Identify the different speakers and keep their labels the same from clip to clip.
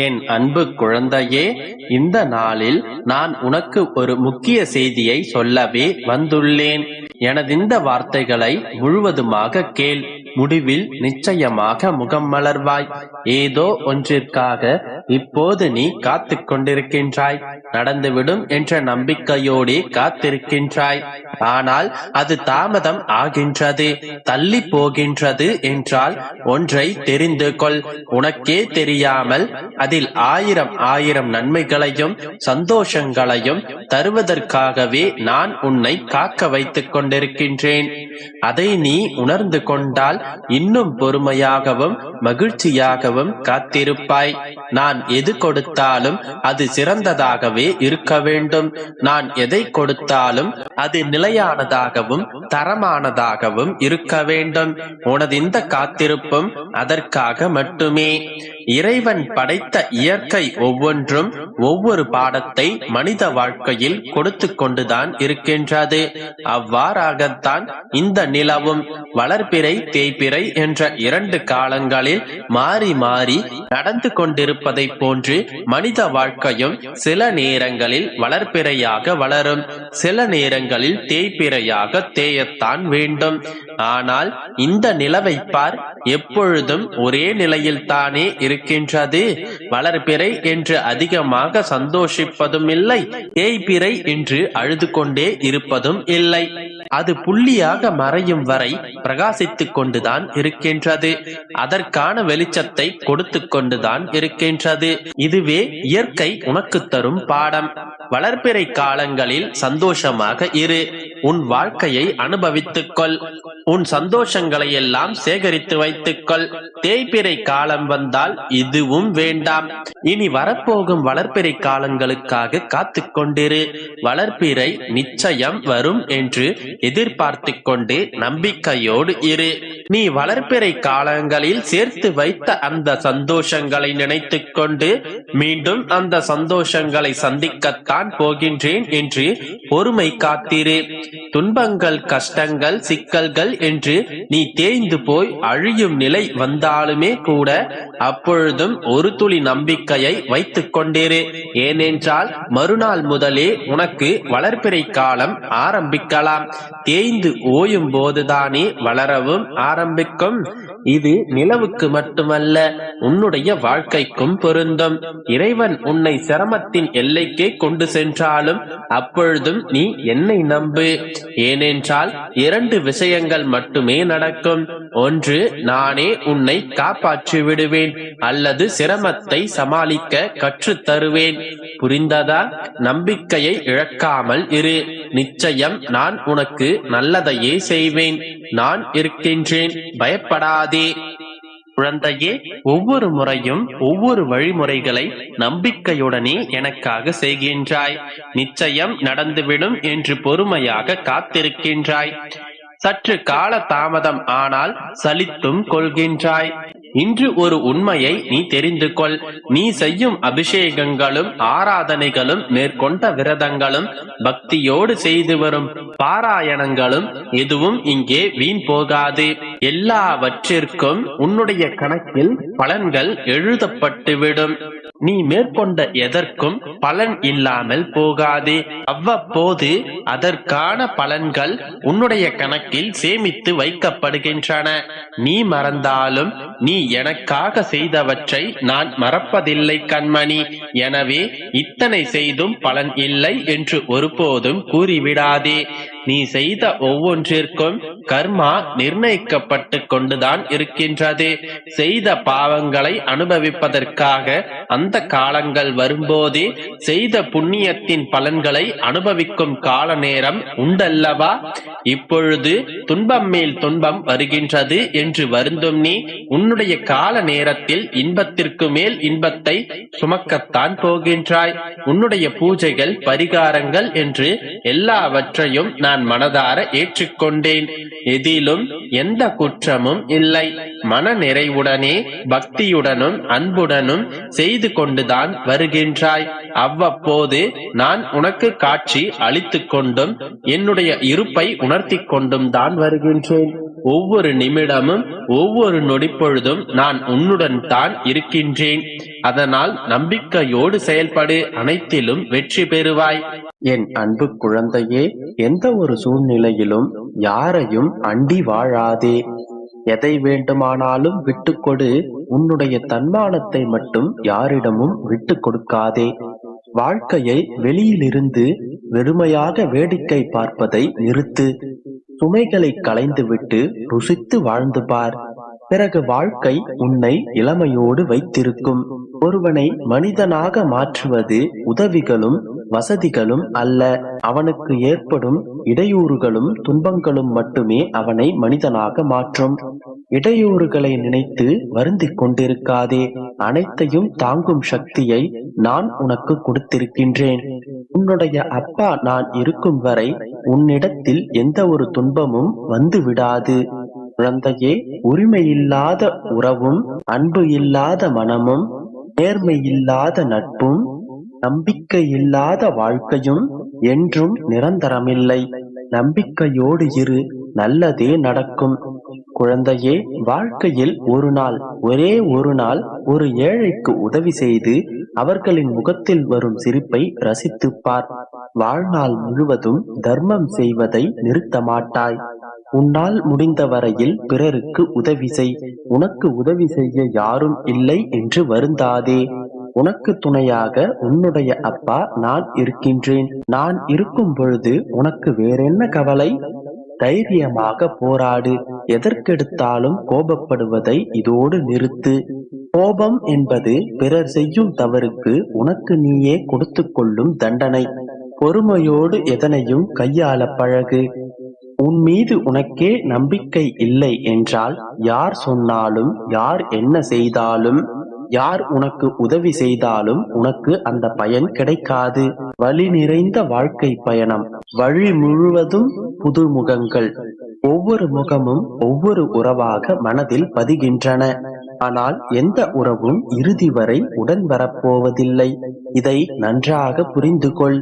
Speaker 1: என் அன்பு குழந்தையே, இந்த நாளில் நான் உனக்கு ஒரு முக்கிய செய்தியை சொல்லவே வந்துள்ளேன். எனதிந்த வார்த்தைகளை முழுவதுமாக கேள். முடிவில் நிச்சயமாக முகம் மலர்வாய். ஏதோ ஒன்றிற்காக இப்போது நீ காத்து கொண்டிருக்கின்றாய். நடந்துவிடும் என்ற நம்பிக்கையோடே காத்திருக்கின்றாய். ஆனால் அது தாமதம் ஆகின்றது, தள்ளி போகின்றது என்றால் ஒன்றை தெரிந்து கொள். உனக்கே தெரியாமல் அதில் ஆயிரம் நன்மைகளையும் சந்தோஷங்களையும் தருவதற்காகவே நான் உன்னை காக்க வைத்துக் கொண்டிருக்கின்றேன். அதை நீ உணர்ந்து கொண்டால் இன்னும் பொறுமையாகவும் மகிழ்ச்சியாகவும் காத்திருப்பாய். நான் எது கொடுத்தாலும் அது சிறந்ததாகவே இருக்க வேண்டும். நான் எதை கொடுத்தாலும் அது நிலையானதாகவும் தரமானதாகவும் இருக்க வேண்டும். உனது இந்த காத்திருப்பும் அதற்காக மட்டுமே. இறைவன் படைத்த இயற்கை ஒவ்வொன்றும் ஒவ்வொரு பாடத்தை மனித வாழ்க்கையில் கொடுத்து கொண்டுதான் இருக்கின்றது. அவ்வாறாகத்தான் இந்த நிலவும் வளர்பிறை தேய்பிறை என்ற 2 காலங்களில் மாறி மாறி நடந்து கொண்டிருப்பதை போன்று மனித வாழ்க்கையும் சில நேரங்களில் வளர்பிறையாக வளரும், சில நேரங்களில் தேய்பிறையாக தேயத்தான் வேண்டும். ஆனால் இந்த நிலவை பார், எப்பொழுதும் ஒரே நிலையில் தானே இருக்கின்றது. வளர்பிறை என்று அதிகமாக சந்தோஷிப்பதும் இல்லை, தேய்பிறை என்று அழுது கொண்டே இருப்பதும் இல்லை. அது புள்ளியாக மறையும் வரை பிரகாசித்துக் கொண்டுதான் இருக்கின்றது. அதற்கான வெளிச்சத்தை கொடுத்து கொண்டுதான் இருக்கின்றது. இதுவே இயற்கை உனக்கு தரும் பாடம். வளர்பிறை காலங்களில் சந்தோஷமாக இரு. உன் வாழ்க்கையை அனுபவித்துக் கொள். உன் சந்தோஷங்களை எல்லாம் சேகரித்து வைத்துக்கொள். தேய்பிறை காலம் வந்தால் இதுவும் வேண்டாம். இனி வரப்போகும் வளர்பிறை காலங்களுக்காக காத்து கொண்டிரு. வளர்பிறை நிச்சயம் வரும் என்று எதிர்பார்த்து கொண்டு நம்பிக்கையோடு இரு. நீ வளர்பிறை காலங்களில் சேர்த்து வைத்த அந்த சந்தோஷங்களை நினைத்துக் கொண்டு மீண்டும் அந்த சந்தோஷங்களை சந்திக்கத்தான் போகின்றேன் என்று பொறுமை காத்திரு. துன்பங்கள், கஷ்டங்கள், சிக்கல்கள் என்று நீ தேய்ந்து போய் அழியும் நிலை வந்தாலுமே கூட அப்பொழுதும் ஒரு துளி நம்பிக்கையை வைத்துக் கொண்டிரு. ஏனென்றால் மறுநாள் முதலே உனக்கு வளர்பிறை காலம் ஆரம்பிக்கலாம். தேய்ந்து ஓயும் போதுதானே வளரவும் ஆரம்பிக்கும். இது நிலவுக்கு மட்டுமல்ல, உன்னுடைய வாழ்க்கைக்கும் பொருந்தும். இறைவன் உன்னை சிரமத்தின் எல்லைக்கே கொண்டு சென்றாலும் அப்பொழுதும் நீ என்னை நம்பு. ஏனென்றால் 2 விஷயங்கள் மட்டுமே நடக்கும். ஒன்று, நானே உன்னை காப்பாற்றி விடுவேன், அல்லது சிரமத்தை சமாளிக்க கற்றுத் தருவேன். புரிந்ததா? நம்பிக்கையை இழக்காமல் இரு. நிச்சயம் நான் உனக்கு நல்லதையே செய்வேன். நான் இருக்கின்றேன், பயப்படாதே. குழந்தையே, ஒவ்வொரு முறையும் ஒவ்வொரு வழிமுறைகளை நம்பிக்கையுடனே எனக்காக செய்கின்றாய். நிச்சயம் நடந்துவிடும் என்று பொறுமையாக காத்திருக்கின்றாய். சற்று கால தாமதம் ஆனால் சலித்தும் கொள்கின்றாய். இன்று ஒரு உண்மையை நீ தெரிந்து கொள். நீ செய்யும் அபிஷேகங்களும் ஆராதனைகளும், மேற்கொண்ட விரதங்களும், பக்தியோடு செய்து வரும் பாராயணங்களும் எதுவும் இங்கே வீண் போகாது. எல்லாவற்றிற்கும் உன்னுடைய கணக்கில் பலன்கள் எழுதப்பட்டுவிடும். நீ மேற்கொண்ட எதற்கும் பலன் இல்லாமல் போகாது. அவ்வப்போது அதற்கான பலன்கள் உன்னுடைய கணக்கில் சேமித்து வைக்கப்படுகின்றன. நீ மறந்தாலும் நீ எனக்காக செய்தவற்றை நான் மறப்பதில்லை கண்மணி. எனவே இத்தனை செய்தும் பலன் இல்லை என்று ஒருபோதும் கூறிவிடாதே. நீ செய்த ஒவ்வொன்றிற்கும் கர்மா நிர்ணயிக்கப்பட்டு கொண்டுதான் இருக்கின்றது. செய்த பாவங்களை அனுபவிப்பதற்காக அந்த காலங்கள் வரும்போதே செய்த புண்ணியத்தின் பலன்களை அனுபவிக்கும் கால நேரம் உண்டல்லவா? இப்பொழுது துன்பம் மேல் துன்பம் வருகின்றது என்று வருந்தும் நீ உன்னுடைய கால நேரத்தில் இன்பத்திற்கு மேல் இன்பத்தை சுமக்கத்தான் போகின்றாய். உன்னுடைய பூஜைகள், பரிகாரங்கள் என்று எல்லாவற்றையும் நான் மனதார ஏற்றுக்கொண்டேன். எதிலும் எந்த குற்றமும் இல்லை. மன நிறைவுடனே பக்தியுடனும் அன்புடனும் செய்து கொண்டுதான் வருகின்றாய். அவ்வப்போது நான் உனக்கு காட்சி அளித்துக் கொண்டும் என்னுடைய இருப்பை உணர்த்தி கொண்டும் தான் வருகின்றேன். ஒவ்வொரு நிமிடமும் ஒவ்வொரு நொடிப்பொழுதும் நான் உன்னுடன் தான் இருக்கின்றேன். அதனால் நம்பிக்கையோடு செயல்படு, அனைத்திலும் வெற்றி பெறுவாய். என் அன்பு குழந்தையே, எந்த ஒரு சூழ்நிலையிலும் யாரையும் அண்டி வாழாதே. எதை வேண்டுமானாலும் விட்டுக்கொடு, உன்னுடைய தன்மானத்தை மட்டும் யாரிடமும் விட்டு கொடுக்காதே. வாழ்க்கையை வெளியிலிருந்து வெறுமையாக வேடிக்கை பார்ப்பதை நிறுத்து. சுமைகளை களைந்துவிட்டு ருசித்து வாழ்ந்து பார். பிறகு வாழ்க்கை உன்னை இளமையோடு வைத்திருக்கும். ஒருவனை மனிதனாக மாற்றுவது உதவிகளும் வசதிகளும் அல்ல, அவனுக்கு ஏற்படும் இடையூறுகளும் துன்பங்களும் மட்டுமே அவனை மனிதனாக மாற்றும். இடையூறுகளை நினைத்து வருந்திக் கொண்டிருக்காதே. அனைத்தையும் தாங்கும் சக்தியை நான் உனக்கு கொடுத்திருக்கின்றேன். உன்னுடைய அப்பா நான் இருக்கும் வரை உன்னிடத்தில் எந்த ஒரு துன்பமும் வந்து விடாது. குழந்தையே, உரிமையில்லாத உறவும், அன்பு இல்லாத மனமும், நேர்மை இல்லாத நட்பும், நம்பிக்கை இல்லாத வாழ்க்கையும் என்றும் நிரந்தரமில்லை. நம்பிக்கையோடு இரு, நல்லதே நடக்கும். குழந்தையே, வாழ்க்கையில் ஒரு நாள், ஒரே ஒரு நாள் ஒரு ஏழைக்கு உதவி செய்து அவர்களின் முகத்தில் வரும் சிரிப்பை ரசித்துப் பார். வாழ்நாள் முழுவதும் தர்மம் செய்வதை நிறுத்த மாட்டாய். உன்னால் முடிந்த வரையில் பிறருக்கு உதவி செய். உனக்கு உதவி செய்ய யாரும் இல்லை என்று வருந்தாதே. உனக்கு துணையாக உன்னுடைய அப்பா நான் இருக்கின்றேன். நான் இருக்கும் பொழுது உனக்கு வேறென்ன கவலை? தைரியமாக போராடு. எதற்கெடுத்தாலும் கோபப்படுவதை இதோடு நிறுத்து. கோபம் என்பது பிறர் செய்யும் தவறுக்கு உனக்கு நீயே கொடுத்து கொள்ளும் தண்டனை. பொறுமையோடு எதனையும் கையாள பழகு. உன் மீது உனக்கே நம்பிக்கை இல்லை என்றால் யார் சொன்னாலும், யார் என்ன செய்தாலும், யார் உனக்கு உதவி செய்தாலும் உனக்கு அந்த பயன் கிடைக்காது. வழி நிறைந்த வாழ்க்கை பயணம், வழி முழுவதும் புது முகங்கள். ஒவ்வொரு முகமும் ஒவ்வொரு உறவாக மனதில் பதிகின்றன. ஆனால் எந்த உறவும் இறுதி வரை உடன் வரப்போவதில்லை. இதை நன்றாக புரிந்து கொள்.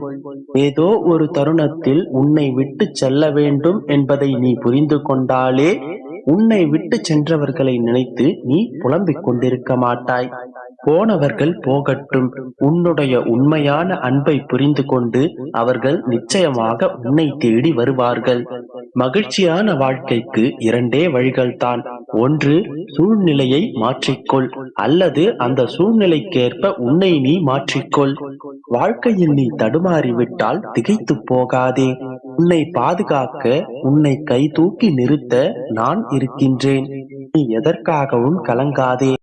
Speaker 1: ஏதோ ஒரு தருணத்தில் உன்னை விட்டு செல்ல வேண்டும் என்பதை நீ புரிந்து கொண்டாலே உன்னை விட்டு சென்றவர்களை நினைத்து நீ புலம்பிக் கொண்டிருக்க மாட்டாய். போனவர்கள் போகட்டும். உன்னுடைய உண்மையான அன்பை புரிந்து கொண்டு அவர்கள் நிச்சயமாக உன்னை தேடி வருவார்கள். மகிழ்ச்சியான வாழ்க்கைக்கு இரண்டே வழிகள்தான். ஒன்று, சூழ்நிலையை மாற்றிக்கொள், அல்லது அந்த சூழ்நிலைக்கேற்ப உன்னை நீ மாற்றிக்கொள். வாழ்க்கையில் நீ தடுமாறிவிட்டால் திகைத்து போகாதே. உன்னை பாதுகாக்க, உன்னை கை தூக்கி நிறுத்த நான் இருக்கின்றேன். நீ எதற்காகவும் கலங்காதே.